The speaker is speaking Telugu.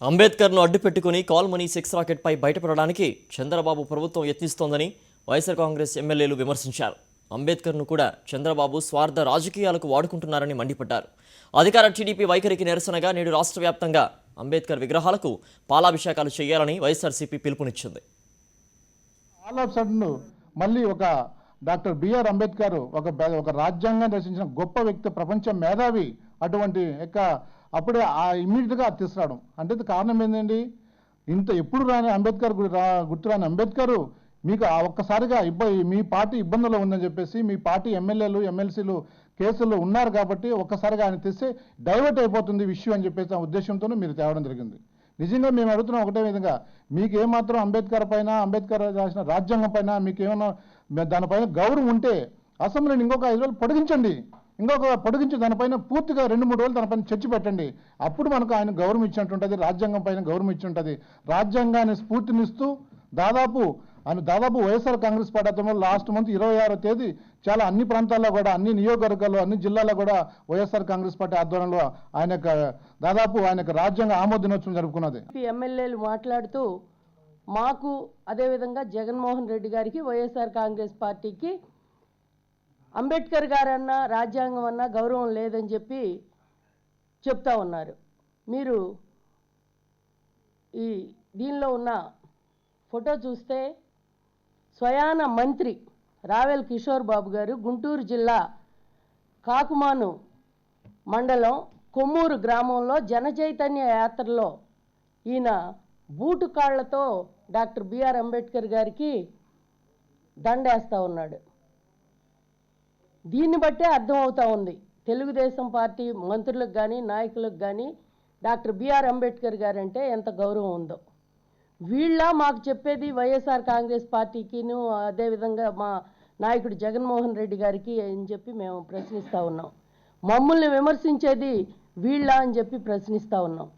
అంబేద్కర్ను అడ్డుపెట్టుకుని కాల్ మనీ సెక్స్ రాకెట్పై బయటపడడానికి చంద్రబాబు ప్రభుత్వం యత్నిస్తోందని వైఎస్ఆర్ కాంగ్రెస్ ఎమ్మెల్యేలు విమర్శించారు. అంబేద్కర్ను కూడా చంద్రబాబు స్వార్థ రాజకీయాలకు వాడుకుంటున్నారని మండిపడ్డారు. అధికార టీడీపీ వైఖరికి నిరసనగా నేడు రాష్ట్ర వ్యాప్తంగా అంబేద్కర్ విగ్రహాలకు పాలాభిషేకాలు చేయాలని వైఎస్ఆర్సీపీ పిలుపునిచ్చింది. ఆల్ ఆఫ్ సడన్ మళ్ళీ ఒక డాక్టర్ బిఆర్ అంబేద్కర్ ఒక రాజ్యాంగం రచించిన గొప్ప వ్యక్తి, ప్రపంచ మేధావి, అటువంటి అప్పుడే ఇమ్మీడియట్గా తీసుకురావడం అంటే కారణం ఏంటండి? ఇంత ఎప్పుడు రాని అంబేద్కర్ గుర్తు రాని అంబేద్కర్ మీకు ఒక్కసారిగా మీ పార్టీ ఇబ్బందులు ఉందని చెప్పేసి మీ పార్టీ ఎమ్మెల్యేలు ఎమ్మెల్సీలు కేసులు ఉన్నారు కాబట్టి ఒక్కసారిగా ఆయన తెస్తే డైవర్ట్ అయిపోతుంది ఇష్యూ అని చెప్పేసి ఆ ఉద్దేశంతోనే మీరు తేవడం జరిగింది. నిజంగా మేము అడుగుతున్నాం ఒకటే విధంగా, మీకు ఏమాత్రం అంబేద్కర్ పైన, అంబేద్కర్ రాసిన రాజ్యాంగం పైన మీకు ఏమన్నా దానిపైన గౌరవం ఉంటే అసెంబ్లీని ఇంకొక 5 రోజులు పొడిగించి దానిపైన పూర్తిగా 2-3 రోజులు దానిపైన చర్చ పెట్టండి. అప్పుడు మనకు ఆయన గౌరవం ఇచ్చినట్టు ఉంటుంది, రాజ్యాంగం పైన గౌరవం ఇచ్చి ఉంటుంది. రాజ్యాంగాన్ని స్ఫూర్తినిస్తూ దాదాపు వైఎస్ఆర్ కాంగ్రెస్ పార్టీ ఆధ్వర్యంలో లాస్ట్ మంత్ 26వ తేదీ చాలా అన్ని ప్రాంతాల్లో కూడా, అన్ని నియోజకవర్గాల్లో, అన్ని జిల్లాల్లో కూడా వైఎస్ఆర్ కాంగ్రెస్ పార్టీ ఆధ్వర్యంలో ఆయన రాజ్యాంగ ఆమోద దినోత్సవం జరుపుకున్నది. ఎమ్మెల్యేలు మాట్లాడుతూ మాకు అదేవిధంగా జగన్మోహన్ రెడ్డి గారికి, వైఎస్ఆర్ కాంగ్రెస్ పార్టీకి అంబేద్కర్ గారన్నా రాజ్యాంగం అన్నా గౌరవం లేదని చెప్పి చెప్తా ఉన్నారు. మీరు దీనిలో ఉన్న ఫోటో చూస్తే స్వయాన మంత్రి రావెల్ కిషోర్ బాబు గారు గుంటూరు జిల్లా కాకుమాను మండలం కొమ్మూరు గ్రామంలో జనచైతన్య యాత్రలో ఈయన బూటు కాళ్లతో డాక్టర్ బిఆర్ అంబేద్కర్ గారికి దండేస్తూ ఉన్నాడు. దీన్ని బట్టే అర్థమవుతూ ఉంది తెలుగుదేశం పార్టీ మంత్రులకు కానీ నాయకులకు కానీ డాక్టర్ బిఆర్ అంబేద్కర్ గారు అంటే ఎంత గౌరవం ఉందో. మాకు చెప్పేది వైఎస్ఆర్ కాంగ్రెస్ పార్టీకిను అదేవిధంగా మా నాయకుడు జగన్మోహన్ రెడ్డి గారికి అని చెప్పి మేము ప్రశ్నిస్తూ ఉన్నాం. మమ్మల్ని విమర్శించేది అని చెప్పి ప్రశ్నిస్తూ ఉన్నాం.